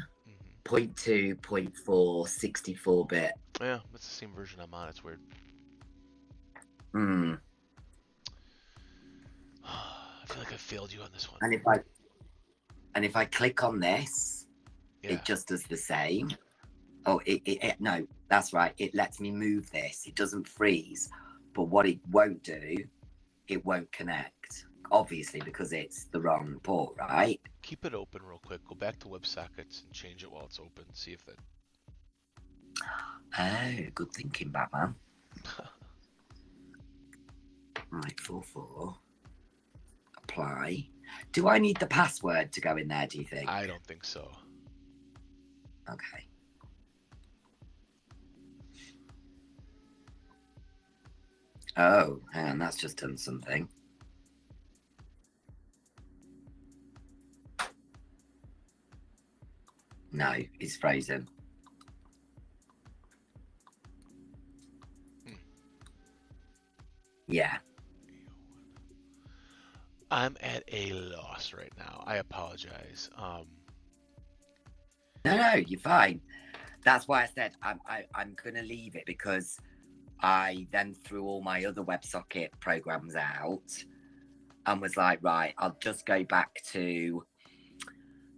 64-bit. Yeah, that's the same version I'm on. It's weird. I feel like I failed you on this one. And if I click on this, it just does the same. Oh, no, that's right. It lets me move this. It doesn't freeze. But what it won't do, it won't connect. Obviously, because it's the wrong port, right? Keep it open real quick. Go back to WebSockets and change it while it's open. See if that. Oh, good thinking, Batman. Right, 44. Apply. Do I need the password to go in there, do you think? I don't think so. Okay. Oh, hang on, that's just done something. No, it's frozen. Yeah. I'm at a loss right now. I apologize. No, you're fine. That's why I said I'm gonna leave it, because I then threw all my other WebSocket programs out and was like, right, I'll just go back to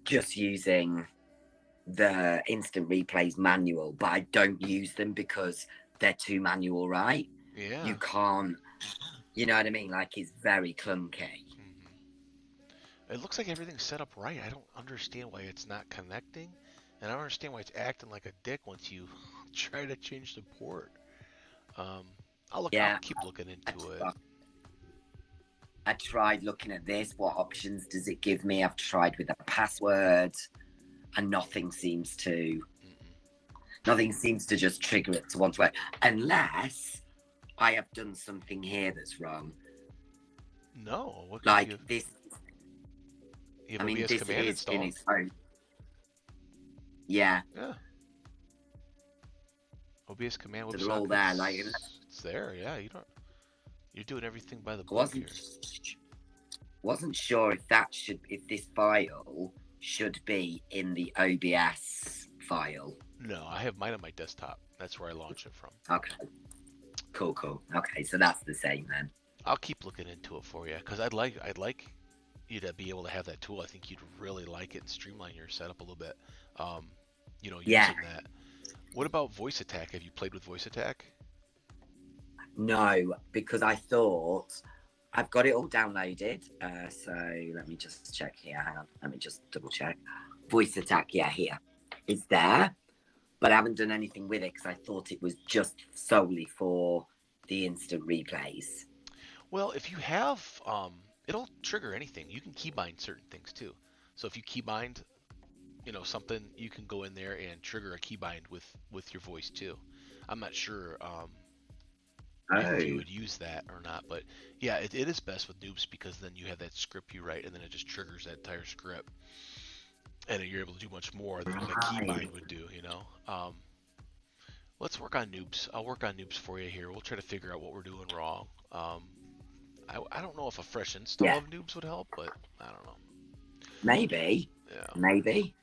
just using the instant replays manual, but I don't use them because they're too manual, right? Yeah. You can't, you know what I mean? Like, it's very clunky. It looks like everything's set up right. I don't understand why it's not connecting, and I don't understand why it's acting like a dick once you try to change the port. I'll keep looking into it. I tried looking at this. What options does it give me? I've tried with a password, and nothing seems to just trigger it to want to work, unless I have done something here that's wrong. No, what like this. I mean, this command is in its own. Yeah. OBS command WebSockets. All there, like it's there. Yeah, you're doing everything by the book here. Wasn't sure if this file should be in the OBS file. No, I have mine on my desktop. That's where I launch it from. Okay. Cool. Okay, so that's the same then. I'll keep looking into it for you, because I'd like you to be able to have that tool. I think you'd really like it and streamline your setup a little bit. Using that. What about Voice Attack? Have you played with Voice Attack? No, because I thought I've got it all downloaded. So let me just check here. Hang on. Let me just double check. Voice Attack, here. It's there, but I haven't done anything with it because I thought it was just solely for the instant replays. Well, if you have, it'll trigger anything. You can keybind certain things too. So if you keybind, something, you can go in there and trigger a keybind with your voice too. I'm not sure if you would use that or not, but yeah, it is best with noobs, because then you have that script you write and then it just triggers that entire script. and you're able to do much more than a Right. keybind would do. Let's work on noobs. I'll work on noobs for you here. We'll try to figure out what we're doing wrong. I don't know if a fresh install Yeah. of noobs would help, but I don't know. Maybe. Yeah, Maybe.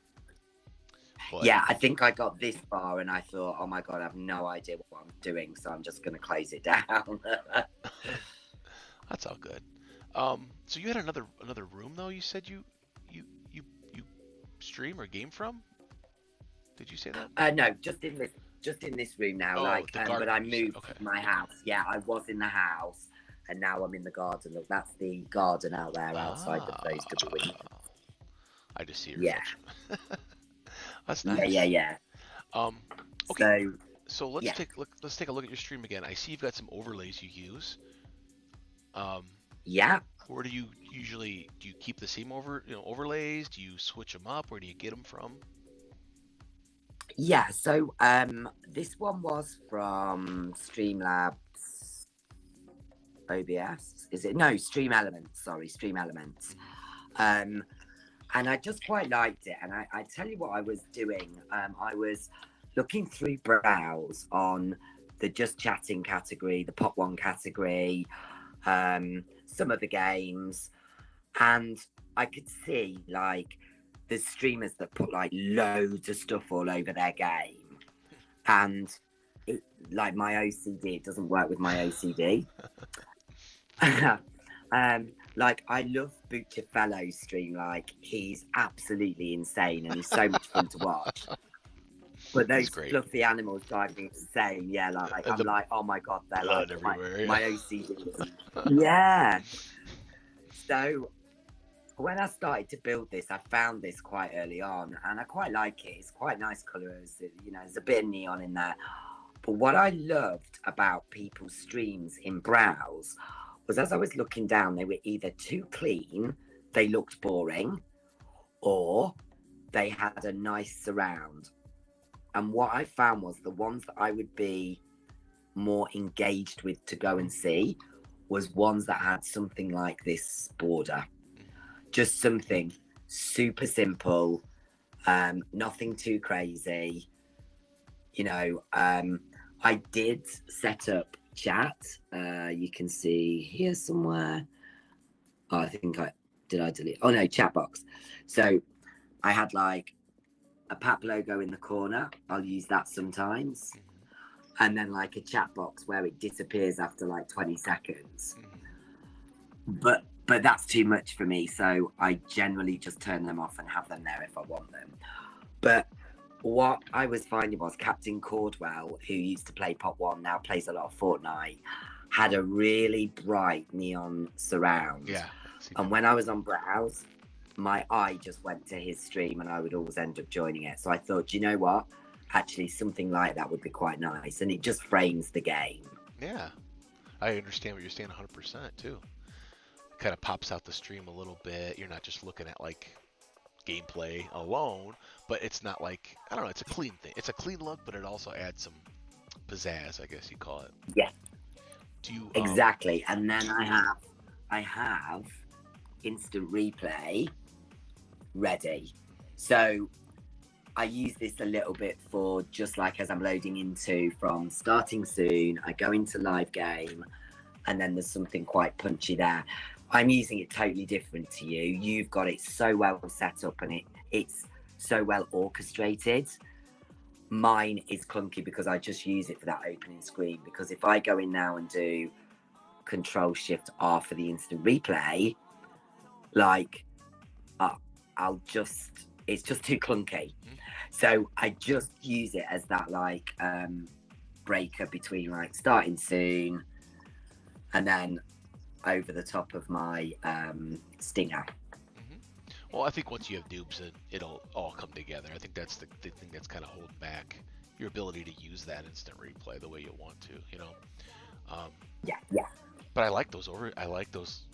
but Yeah, I think I got this far and I thought, oh my god, I have no idea what I'm doing, so I'm just going to close it down. that's all good. So you had another room though. You said you you you stream or game from? Did you say that? No, just in this room now. Oh, Like, the but garden I room. You said moved okay. my house. Yeah, I was in the house, and now I'm in the garden. Look, that's the garden out there outside of those double windows. Ah, I just see a Yeah, reflection. That's yeah, yeah, nice. yeah. Um, okay, So so let's yeah, take a look at your stream again. I see you've got some overlays you use. Um, yeah, where do you keep the same overlays? Do you switch them up? Where do you get them from? yeah. So this one was from Streamlabs OBS. Is it no Stream Elements? Sorry, Stream Elements. Mhm. Um, and I just quite liked it. And I tell you what I was doing. I was looking through browse on the just chatting category, the Pot One category, some of the games, and I could see like the streamers that put like loads of stuff all over their game, and it, like my OCD, it doesn't work with my OCD. Like I love Butcher Fellow's stream. Like he's absolutely insane and he's so much fun to watch. But He's those great. fluffy animals drive me insane. Yeah, like And I'm the like, oh my god, they're blood like everywhere. Yeah. my OCD. Yeah. So when I started to build this, I found this quite early on, and I quite like it. It's quite nice colours. There's a bit of neon in there. But what I loved about people's streams in Browse was as I was looking down, they were either too clean, they looked boring, or they had a nice surround. And what I found was the ones that I would be more engaged with to go and see was ones that had something like this border. Just something super simple, nothing too crazy. I did set up chat. You can see here somewhere. Oh, I think I delete. Oh no, chat box. So I had like a PAP logo in the corner. I'll use that sometimes. Mhm. And then like a chat box where it disappears after like 20 seconds. Mhm. But that's too much for me. So I generally just turn them off and have them there if I want them. But what I was finding was Captain Cordwell, who used to play Pot One, now plays a lot of Fortnite, had a really bright neon surround. Yeah. I've seen And that when I before. was on Browse, my eye just went to his stream and I would always end up joining it. So I thought, you know what? Actually, something like that would be quite nice. And it just frames the game. Yeah. I understand what you're saying 100% too. Kind of pops out the stream a little bit. You're not just looking at like gameplay alone, but it's not like I don't know. It's a clean thing. It's a clean look, but it also adds some pizzazz, I guess you call it. Yeah, Do you exactly. And then I have instant replay ready. So I use this a little bit for just like as I'm loading into from starting soon, I go into live game and then there's something quite punchy there. I'm using it totally different to you. You've got it so well set up and it's so well orchestrated. Mine is clunky because I just use it for that opening screen. Because if I go in now and do Control Shift R for the instant replay, like uh, it's just too clunky. mhm. So I just use it as that like breaker between like starting soon and then over the top of my stinger. Mhm. Well, I think once you have dupes, it'll all come together. I think that's the thing that's kind of holding back your ability to use that instant replay the way you want to. Um, Yeah, yeah, but I like those over. I like those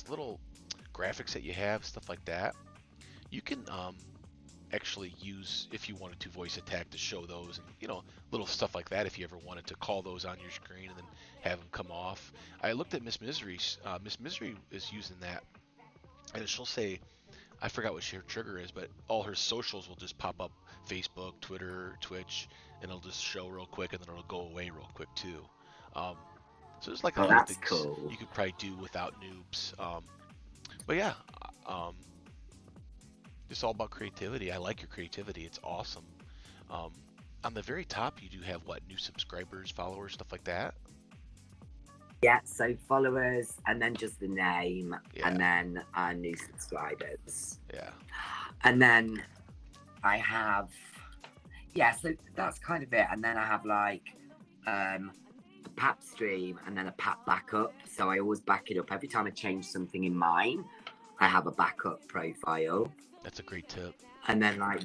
little graphics that you have, stuff like that. You can actually use if you wanted to voice attack to show those and little stuff like that if you ever wanted to call those on your screen and then have them come off. I looked at Miss Misery. Miss Misery is using that, and she'll say I forgot what her trigger is, but all her socials will just pop up: Facebook, Twitter, Twitch, and it'll just show real quick, and then it'll go away real quick too. Um, so there's like a Oh, couple that's things cool. you could probably do without noobs. But yeah, um, it's all about creativity. I like your creativity. It's awesome. Um, on the very top, you do have what, new subscribers, followers, stuff like that. Yeah, so followers, and then just the name, Yeah, and then new subscribers. yeah. And then I have, yeah, so that's kind of it. And then I have like a PAP stream and then a PAP backup. So I always back it up. Every time I change something in mine, I have a backup profile. That's a great tip. And then, like,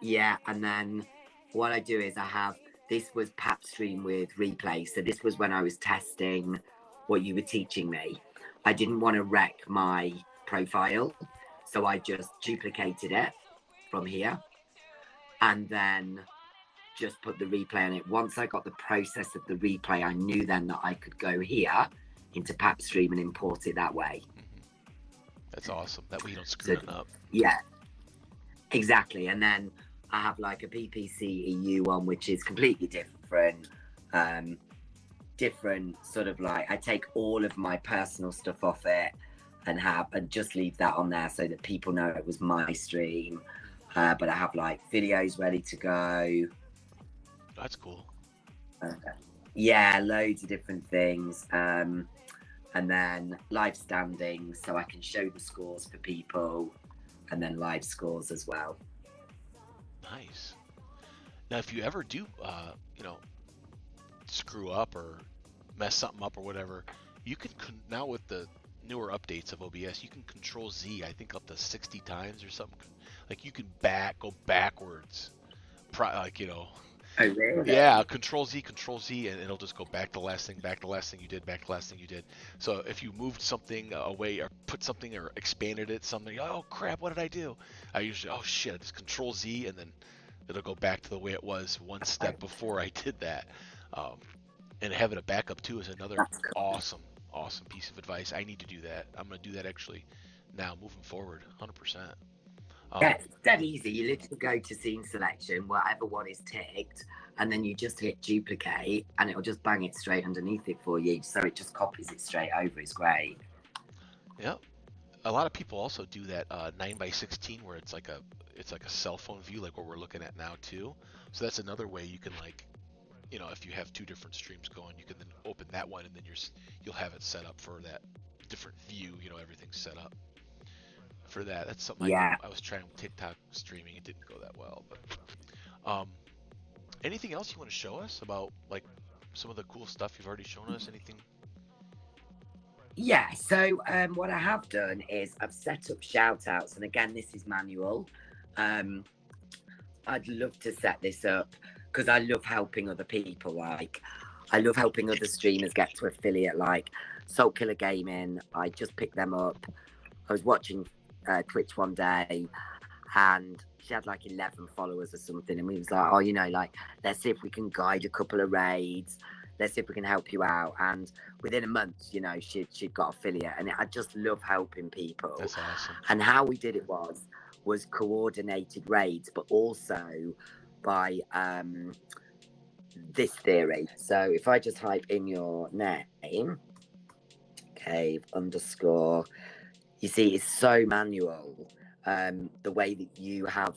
yeah, and then what I do is I have this was PAP stream with replay. So this was when I was testing what you were teaching me. I didn't want to wreck my profile. So I just duplicated it from here and then just put the replay on it. Once I got the process of the replay, I knew then that I could go here into PAP stream and import it that way. That's awesome. That way you don't screw it up. Yeah, exactly. And then I have like a PPC EU one, which is completely different. Different sort of like, I take all of my personal stuff off it and just leave that on there so that people know it was my stream. But I have like videos ready to go. That's cool. Yeah, loads of different things. And then live standings, so I can show the scores for people, and then live scores as well. Nice. Now, if you ever do, screw up or mess something up or whatever, you can now with the newer updates of OBS, you can Control Z, I think up to 60 times or something. Like you can go backwards, Oh, really? Yeah, Control Z, and it'll just go back to the last thing you did, back to the last thing you did. So if you moved something away or put something or expanded it, something, oh crap, what did I do? I usually, oh shit, just Control Z, and then it'll go back to the way it was one step before I did that. And having a backup too is another awesome piece of advice. I need to do that. I'm gonna do that actually now, moving forward, 100%. Yeah, it's dead easy. You literally go to scene selection, whatever one is ticked, and then you just hit duplicate, and it'll just bang it straight underneath it for you. So it just copies it straight over. It's great. Yep. A lot of people also do that 9:16 where it's like a cell phone view, like what we're looking at now too. So that's another way you can, like, if you have two different streams going, you can then open that one, and then you'll have it set up for that different view. Everything's set up for that. That's something Yeah. I was trying with TikTok streaming. It didn't go that well, but anything else you want to show us about, like, some of the cool stuff you've already shown us? Anything? Yeah, so what I have done is I've set up shout outs, and again, this is manual. I'd love to set this up because I love helping other people. Like, I love helping other streamers get to affiliate, like Salt Killer Gaming. I just picked them up. I was watching Twitch one day, and she had like 11 followers or something, and we was like, oh, like, let's see if we can guide a couple of raids. Let's see if we can help you out. And within a month, she'd got affiliate, and I just love helping people. That's awesome. And how we did it was coordinated raids, but also by this theory. So if I just type in your name, cave _ you see, it's so manual. The way that you have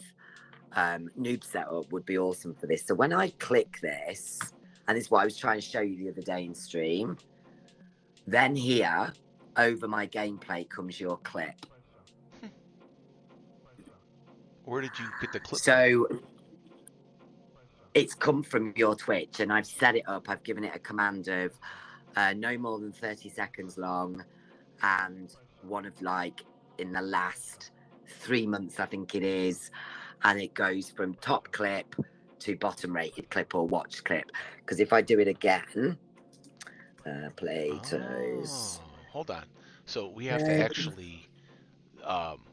noob setup would be awesome for this. So when I click this, and this is what I was trying to show you the other day in stream, then here over my gameplay comes your clip. Where did you get the clip? So it's come from your Twitch, and I've set it up. I've given it a command of no more than 30 seconds long, and one of, like, in the last 3 months, I think it is, and it goes from top clip to bottom rated clip or watch clip. Because if I do it again, Plato's. Hold on. So we have to actually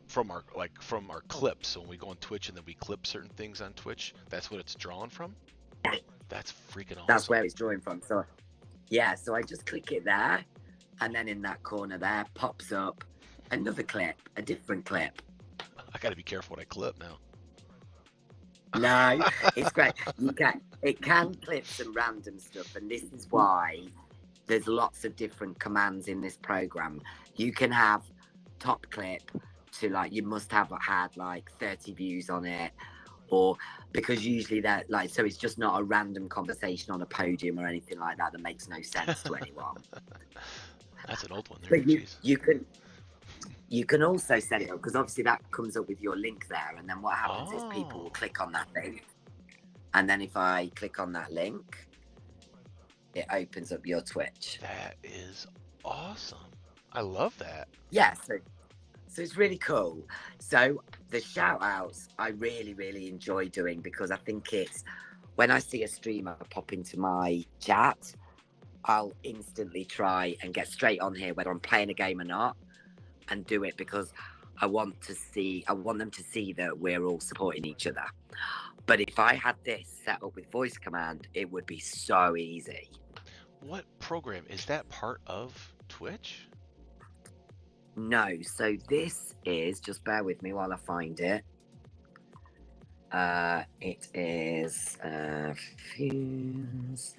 from our clips. So when we go on Twitch and then we clip certain things on Twitch, that's what it's drawn from. Yeah. That's freaking awesome. That's where it's drawing from. So yeah, so I just click it there, and then in that corner there pops up another clip, a different clip. I got to be careful what I clip now. No, it's great. It can clip some random stuff, and this is why there's lots of different commands in this program. You can have top clip to like you must have had like 30 views on it, or because usually that like so it's just not a random conversation on a podium or anything like that makes no sense to anyone. That's an old one there. But Jeez. you can also set it up because obviously that comes up with your link there, and then what happens is people will Oh, click on that link, and then if I click on that link, it opens up your Twitch. that is awesome. I love that. Yeah, so it's really cool. So the shout outs I really, really enjoy doing because I think it's when I see a streamer pop into my chat, I'll instantly try and get straight on here, whether I'm playing a game or not, and do it because I want them to see that we're all supporting each other. But if I had this set up with voice command, it would be so easy. What program is that part of Twitch? No, so this is just bear with me while I find it. It is Fuse.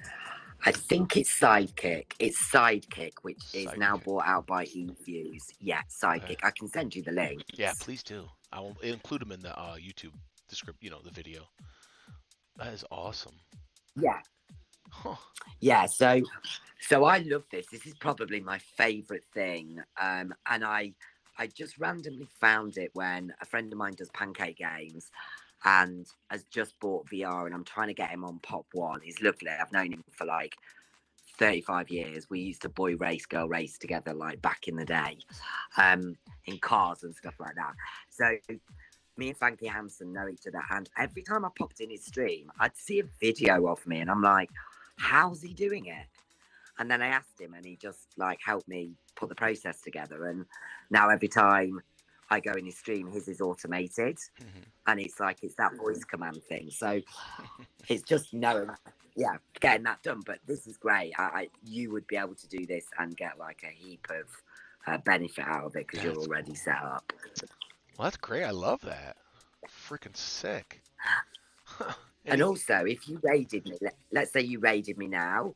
I think it's Sidekick. It's Sidekick, which is now Sidekick. bought out by eFuse. Yeah, Okay. Sidekick. I can send you the link. Yeah, please do. I will include them in the YouTube description, the video. That is awesome. Yeah, Huh. yeah. So I love this. This is probably my favorite thing. And I just randomly found it when a friend of mine does pancake games and has just bought VR, and I'm trying to get him on Pop One. He's lovely. I've known him for like 35 years. We used to boy race, girl race together, like back in the day, in cars and stuff like that. So me and Frankie Hansen know each other, and every time I popped in his stream, I'd see a video of me, and I'm like, how's he doing it? And then I asked him, and he just like helped me put the process together. And now every time I go in his stream, his is automated, and it's like it's that voice command thing. So it's just knowing, yeah, getting that done. But this is great. You would be able to do this and get like a heap of benefit out of it because you're That's already cool. set up. Well, that's great. I love that. Freaking sick. And also, if you raided me, let's say you raided me now,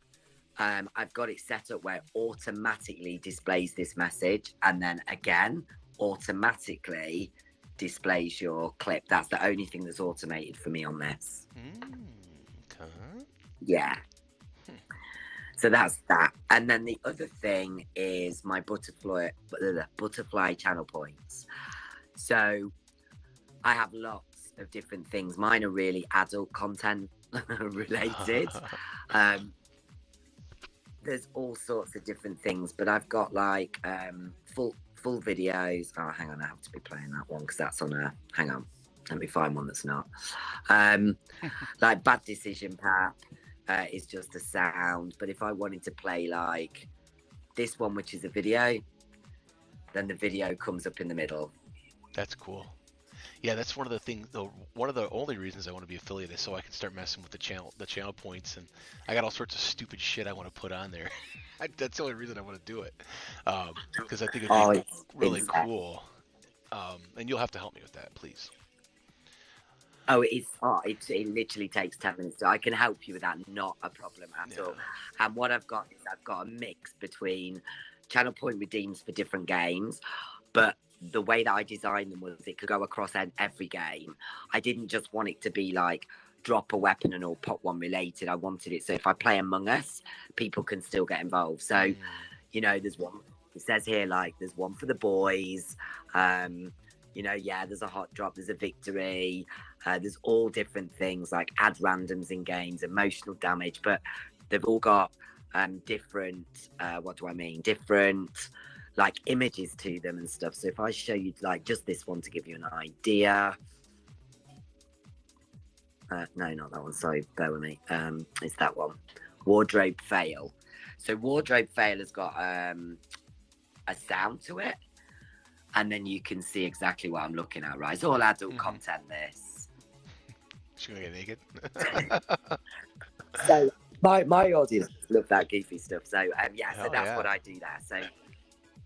I've got it set up where it automatically displays this message, and then again, automatically displays your clip. That's the only thing that's automated for me on this. Okay. Yeah. So that's that. And then the other thing is my butterfly channel points. So I have lots of different things. Mine are really adult content related. There's all sorts of different things, but I've got like full videos. Oh, hang on, I have to be playing that one because that's on a. Hang on, let me find one that's not. Like Bad Decision Pap is just a sound, but if I wanted to play like this one, which is a video, then the video comes up in the middle. That's cool. Yeah, that's one of the things, though. One of the only reasons I want to be affiliated is so I can start messing with the channel points, and I got all sorts of stupid shit I want to put on there. That's the only reason I want to do it, because I think it'd be really cool. And you'll have to help me with that, please. Oh, it literally takes 10 minutes. So I can help you with that. Not a problem at all. And what I've got is I've got a mix between channel point redeems for different games, but the way that I designed them was it could go across every game. I didn't just want it to be like drop a weapon and all Pop One related. I wanted it so if I play Among Us, people can still get involved. So, there's one. It says here like there's one for the boys. There's a hot drop, there's a victory. There's all different things like add randoms in games, emotional damage, but they've all got different. Different like images to them and stuff. So if I show you like just this one to give you an idea. No, not that one. Sorry, bear with me. It's that one. Wardrobe fail. So wardrobe fail has got a sound to it, and then you can see exactly what I'm looking at. Right, it's all adult content. This. She's gonna get naked. So my audience love that goofy stuff. So so that's what I do there. So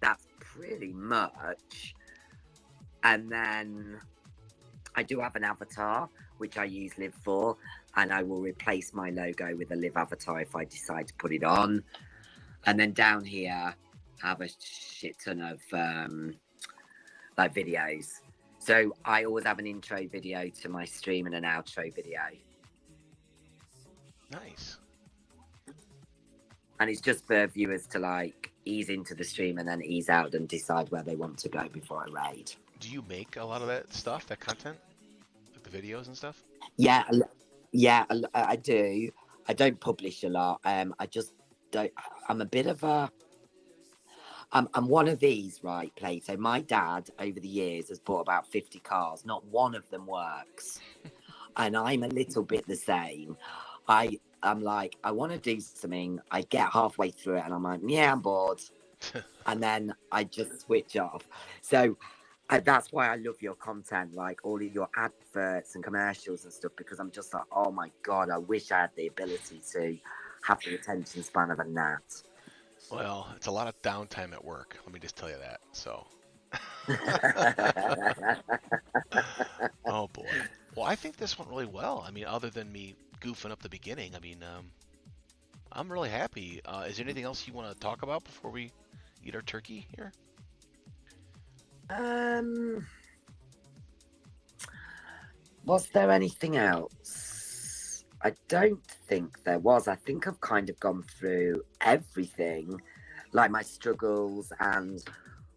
that's pretty much. And then I do have an avatar, which I use Live for, and I will replace my logo with a Live avatar if I decide to put it on. And then down here, I have a shit ton of like videos. So I always have an intro video to my stream and an outro video. Nice. And it's just for viewers to like ease into the stream and then ease out and decide where they want to go before I raid. Do you make a lot of that stuff, that content, like the videos and stuff? Yeah, yeah, I do. I don't publish a lot. I just don't. I'm a bit of a. I'm one of these, right, Plato? My dad, over the years, has bought about 50 cars. Not one of them works. And I'm a little bit the same. I'm like, I want to do something. I get halfway through it and I'm like, yeah, I'm bored. And then I just switch off. So that's why I love your content, like all of your adverts and commercials and stuff, because I'm just like, oh my God, I wish I had the ability to have the attention span of a gnat. Well, it's a lot of downtime at work. Let me just tell you that. So. Oh boy. Well, I think this went really well. I mean, other than me goofing up the beginning, I mean, I'm really happy. Is there anything else you want to talk about before we eat our turkey here? Was there anything else? I don't think there was. I think I've kind of gone through everything, like my struggles and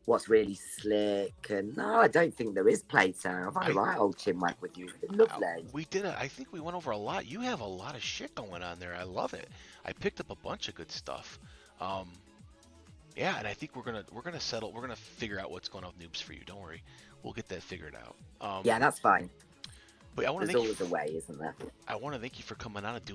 what's really slick. And no, I don't think there is Plato. I've had a right old chinwag with you. It's been lovely. We did it. I think we went over a lot. You have a lot of shit going on there. I love it. I picked up a bunch of good stuff. Yeah, and I think we're gonna settle. We're gonna figure out what's going on with noobs for you. Don't worry, we'll get that figured out. Yeah, that's fine. But I want to There's thank always a way, isn't there? I want to thank you for coming on and doing